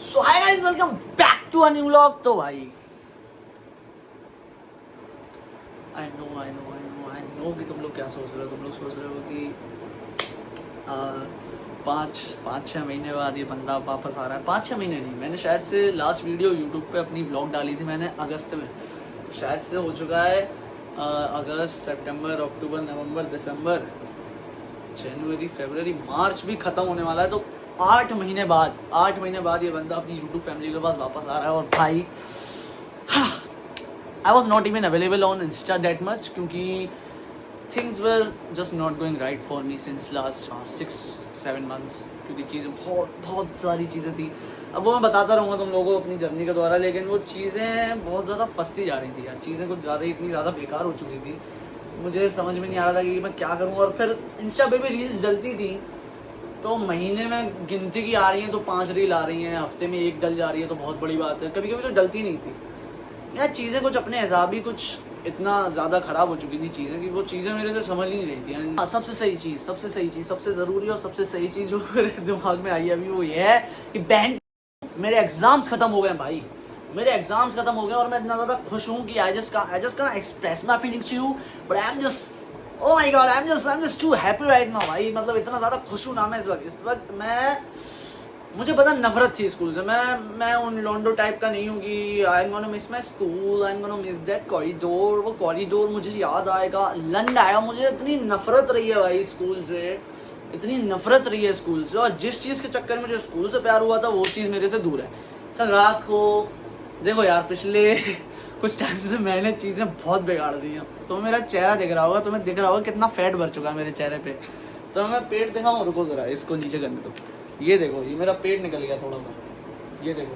So hi guys, welcome back to a new vlog. तो भाई I know कि तुम लोग क्या सोच रहे हो। तुम लोग सोच रहे हो कि पाँच छः महीने बाद ये बंदा वापस आ रहा है। 5-6 महीने नहीं, मैंने शायद से लास्ट वीडियो यूट्यूब पे अपनी व्लॉग डाली थी मैंने अगस्त में। तो शायद से हो चुका है अगस्त, सितंबर, अक्टूबर, नवंबर, दिसंबर, जनवरी, फरवरी, मार्च भी खत्म होने वाला है। तो 8 महीने बाद ये बंदा अपनी यूट्यूब फैमिली के पास वापस आ रहा है। और भाई I was not even available on insta that much क्योंकि things were just not going right for me since last 6-7 months, क्योंकि चीज़ें बहुत सारी चीज़ें थी। अब वो मैं बताता रहूँगा तुम लोगों को अपनी जर्नी के द्वारा, लेकिन वो चीज़ें बहुत ज़्यादा फंसती जा रही थी यार। चीज़ें कुछ ज़्यादा इतनी ज़्यादा बेकार हो चुकी थी, मुझे समझ में नहीं आ रहा था कि मैं क्या करूँ। और फिर इंस्टा पे भी रील्स डलती थी, तो महीने में गिनती की आ रही हैं तो 5 रील आ रही हैं, हफ्ते में 1 डल जा रही है तो बहुत बड़ी बात है। कभी कभी तो डलती नहीं थी यार। चीज़ें कुछ अपने हिसाब ही कुछ इतना ज़्यादा ख़राब हो चुकी थी चीज़ें कि वो चीज़ें मेरे से समझ नहीं रही थी। सबसे सही चीज़, सबसे ज़रूरी और सबसे सही चीज़ जो मेरे दिमाग में आई है अभी, वो ये है कि बहन मेरे एग्ज़ाम्स ख़त्म हो गए भाई। मेरे एग्जाम्स खत्म हो गए और मैं इतना ज़्यादा खुश हूँ कि I just can't express my feelings to you, but I am just oh my God, I am just too happy right now भाई। मतलब इतना ज़्यादा खुश हूँ ना मैं इस वक्त मुझे पता नफरत थी स्कूल से। मैं उन लॉन्डो टाइप का नहीं हूँ कि I am gonna miss my school, I am gonna miss that corridor. वो कॉरिडोर मुझे याद आएगा, लंड आएगा। मुझे इतनी नफरत रही है भाई स्कूल से, इतनी नफरत रही है स्कूल से। और जिस चीज़ के चक्कर में मुझे स्कूल से प्यार हुआ था वो चीज़ मेरे से दूर है। कल रात को देखो यार, पिछले कुछ टाइम से मैंने चीज़ें बहुत बिगाड़ दी हैं। तो मेरा चेहरा दिख रहा होगा, तुम्हें दिख रहा होगा कितना फैट भर चुका है मेरे चेहरे पे। तो मैं पेट दिखाऊँ, रुको ज़रा इसको नीचे करने दो। ये देखो, ये मेरा पेट निकल गया थोड़ा सा। ये देखो,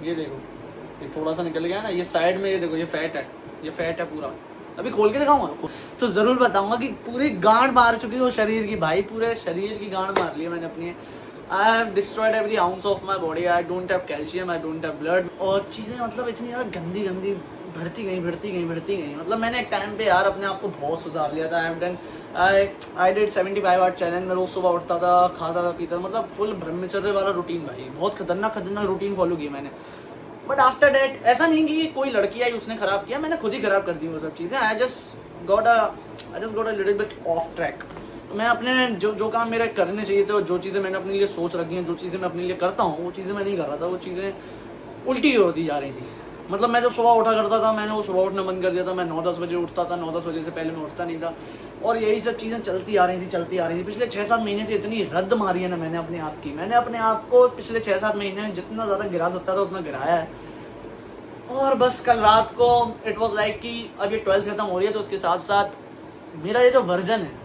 ये थोड़ा सा निकल गया ना, ये साइड में। ये देखो, ये फैट है पूरा। अभी खोल के दिखाऊंगा तो ज़रूर बताऊंगा कि पूरी गांड मार चुकी है वो शरीर की भाई। पूरे शरीर की गांड मार ली है मैंने अपनी। I have destroyed every ounce of my body. I don't have calcium, I don't have blood. और चीज़ें मतलब इतनी ज़्यादा गंदी बढ़ती गई। मतलब मैंने एक टाइम पे यार अपने आप को बहुत सुधार लिया था। I did 75 hour challenge. मैं रोज़ सुबह उठता था, खाता था, पीता था, मतलब फुल ब्रह्मचर्य वाला रूटीन भाई। बहुत खतरनाक रूटीन फॉलो किया मैंने। बट आफ्टर डैट ऐसा नहीं कि कोई लड़की आई उसने ख़राब किया, मैंने खुद ही ख़राब कर दी वो सब चीज़ें। I just got a little bit off track. मैं अपने जो काम मेरे करने चाहिए थे और जो चीज़ें मैंने अपने लिए सोच रखी हैं, जो चीज़ें मैं अपने लिए करता हूँ, वो चीज़ें मैं नहीं कर रहा था। वो चीज़ें उल्टी होती जा रही थी। मतलब मैं जो सुबह उठा करता था, मैंने वो सुबह उठना बंद कर दिया था। मैं 9-10 बजे उठता था, 9-10 बजे से पहले मैं उठता नहीं था। और यही सब चीज़ें चलती आ रही थी। पिछले 6-7 महीने से इतनी रद्द मारी है ना मैंने अपने आप की। मैंने अपने आप को पिछले 6-7 महीने में जितना ज़्यादा गिरा सकता था उतना गिराया है। और बस कल रात को इट वॉज लाइक कि अब ये 12th खत्म हो रही है, तो उसके साथ साथ मेरा ये जो वर्जन है,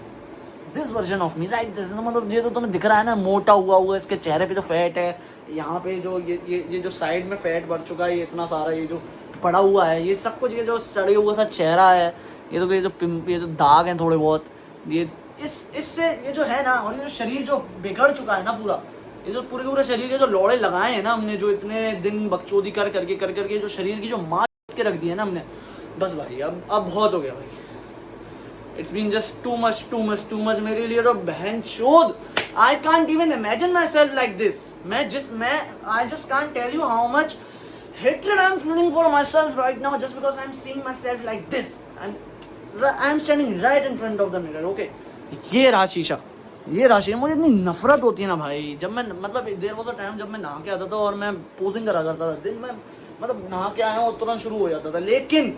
this version of me right this, मतलब ये तो तुम्हें दिख रहा है ना, मोटा हुआ इसके चेहरे पे जो फैट है, यहाँ पे जो ये जो साइड में फैट बढ़ चुका है, ये इतना सारा ये जो पड़ा हुआ है, ये सब कुछ, ये जो सड़े हुआ सा चेहरा है, ये तो ये जो दाग हैं थोड़े बहुत, ये इससे ये जो है ना, और ये जो शरीर जो बिगड़ चुका है ना पूरा, ये जो पूरे शरीर के जो लोड़े लगाए हैं ना हमने, जो इतने दिन बकचोदी करके जो शरीर की जो माँ के रख दी है ना हमने, बस भाई अब बहुत हो गया भाई। It's been just too much मेरे लिए तो बहन चोद। I can't even imagine myself like this. I just can't tell you how much hatred I'm feeling for myself right now just because I'm seeing myself like this. I'm standing right in front of the mirror, okay? ये रहा शीशा। मुझे इतनी नफरत होती है ना भाई। जब मैं मतलब देर वॉज अ टाइम जब मैं नहा के आता था और मैं पोजिंग करा करता था, दिन में मतलब नहा के आया और तुरंत शुरू हो जाता था। लेकिन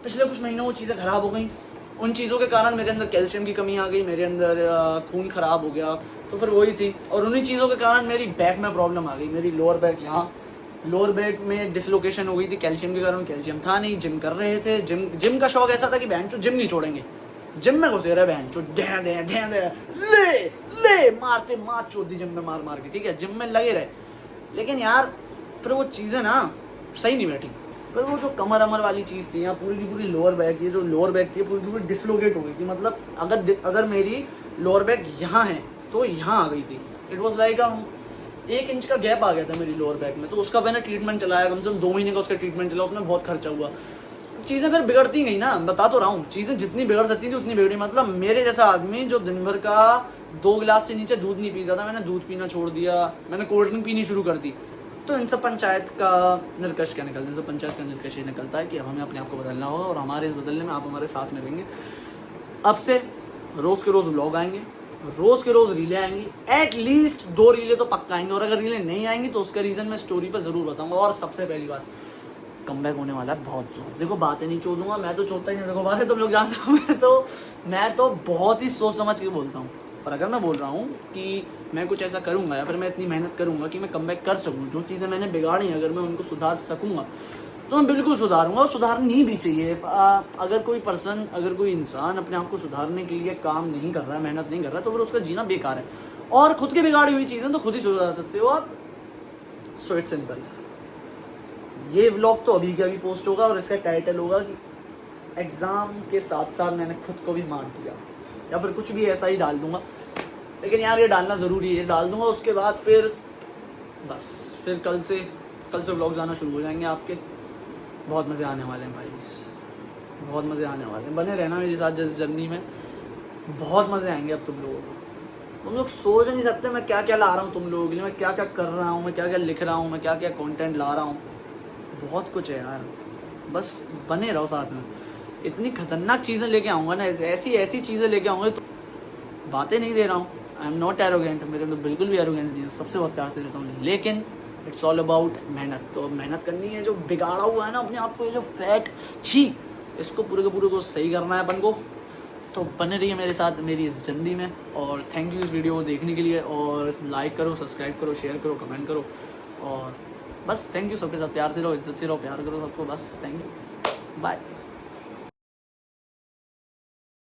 पिछले कुछ महीनों वो चीज़ें खराब हो गई। उन चीज़ों के कारण मेरे अंदर कैल्शियम की कमी आ गई, मेरे अंदर खून खराब हो गया, तो फिर वही थी। और उन्हीं चीज़ों के कारण मेरी बैक में प्रॉब्लम आ गई। मेरी लोअर बैक, यहाँ लोअर बैक में डिसलोकेशन हो गई थी कैल्शियम के कारण। कैल्शियम था नहीं, जिम कर रहे थे, जिम का शौक ऐसा था कि बहन चो जिम नहीं छोड़ेंगे, जिम में घुसे रहे बहन चो, दे ले मारते मार चोदी जिम में मार के, ठीक है, जिम में लगे रहे। लेकिन यार फिर वो चीज़ें ना सही नहीं बैठी। पर वो जो कमर अमर वाली चीज़ थी, यहाँ पूरी की पूरी लोअर बैक, ये जो लोअर बैक थी पूरी की पूरी डिसलोकेट हो गई थी। मतलब अगर मेरी लोअर बैक यहाँ है तो यहाँ आ गई थी। इट वॉज लाइक 1 इंच का गैप आ गया था मेरी लोअर बैक में। तो उसका मैंने ट्रीटमेंट चलाया, कम से कम 2 महीने का उसका ट्रीटमेंट चला, उसमें बहुत खर्चा हुआ। चीज़ें फिर बिगड़ती गई ना, बता तो रहा हूँ, चीज़ें जितनी बिगड़ सकती थी उतनी बिगड़ी। मतलब मेरे जैसा आदमी जो दिन भर का 2 गिलास से नीचे दूध नहीं पीता था, मैंने दूध पीना छोड़ दिया, मैंने कोल्ड ड्रिंक पीनी शुरू कर दी। तो इन सब पंचायत का निष्कर्ष क्या निकलता है, इन सब पंचायत का निष्कर्ष ये निकलता है कि हमें अपने आप को बदलना होगा और हमारे इस बदलने में आप हमारे साथ में रहेंगे। अब से रोज़ के रोज़ व्लॉग आएंगे, रोज़ के रोज़ रीलें आएंगी, एटलीस्ट 2 रीलें तो पक्का आएंगे, और अगर रीलें नहीं आएंगी तो उसका रीज़न मैं स्टोरी पर ज़रूर बताऊंगा। और सबसे पहली बात, कमबैक होने वाला है बहुत जोर। देखो बातें नहीं चोदूंगा, मैं तो चोदता ही नहीं, देखो बातें तुम लोग जानते हो, मैं तो बहुत ही सोच समझ के बोलता हूँ। और अगर मैं बोल रहा हूँ कि मैं कुछ ऐसा करूँगा या फिर मैं इतनी मेहनत करूँगा कि मैं कमबैक कर सकूँ, जो चीज़ें मैंने बिगाड़ी हैं अगर मैं उनको सुधार सकूँगा तो मैं बिल्कुल सुधारूंगा, और सुधारनी भी चाहिए। अगर कोई इंसान अपने आप को सुधारने के लिए काम नहीं कर रहा है, मेहनत नहीं कर रहा है, तो फिर उसका जीना बेकार है। और खुद की बिगाड़ी हुई चीज़ें तो खुद ही सुधार सकते हो आप। So it's simple. ये व्लॉग तो अभी का अभी पोस्ट होगा और इसका टाइटल होगा कि एग्ज़ाम के साथ साथ मैंने खुद को भी मार दिया, या फिर कुछ भी ऐसा ही डाल दूंगा। लेकिन यार ये डालना ज़रूरी है, ये डाल दूंगा। उसके बाद फिर बस फिर कल से व्लॉग्स आना शुरू हो जाएंगे आपके। बहुत मज़े आने वाले हैं भाई, बहुत मज़े आने वाले हैं। बने रहना मेरे साथ जिस जर्नी में, बहुत मज़े आएंगे अब तुम लोगों को। तुम लोग सोच नहीं सकते मैं क्या क्या ला रहा हूँ तुम लोगों के लिए, मैं क्या क्या कर रहा हूँ, मैं क्या क्या लिख रहा हूँ, मैं क्या क्या कंटेंट ला रहा हूँ। बहुत कुछ है यार, बस बने रहो साथ में। इतनी खतरनाक चीज़ें लेके आऊँगा ना, ऐसी चीज़ें लेके आऊँगा। तो बातें नहीं दे रहा हूँ, आई एम नॉट एरोगेंट, मेरे अंदर बिल्कुल भी एरोगेंस नहीं है, सबसे बहुत प्यार से रहता हूँ। लेकिन इट्स ऑल अबाउट मेहनत। तो मेहनत करनी है, जो बिगाड़ा हुआ है ना अपने आप को, ये जो फैट छी, इसको पूरे को सही करना है अपन को। तो बने रहिए मेरे साथ मेरी इस जर्नी में। और थैंक यू इस वीडियो को देखने के लिए, और लाइक करो, सब्सक्राइब करो, शेयर करो, कमेंट करो, और बस थैंक यू। सबके साथ प्यार से रहो, इज्जत से रहो, प्यार करो सबको, बस थैंक यू, बाय।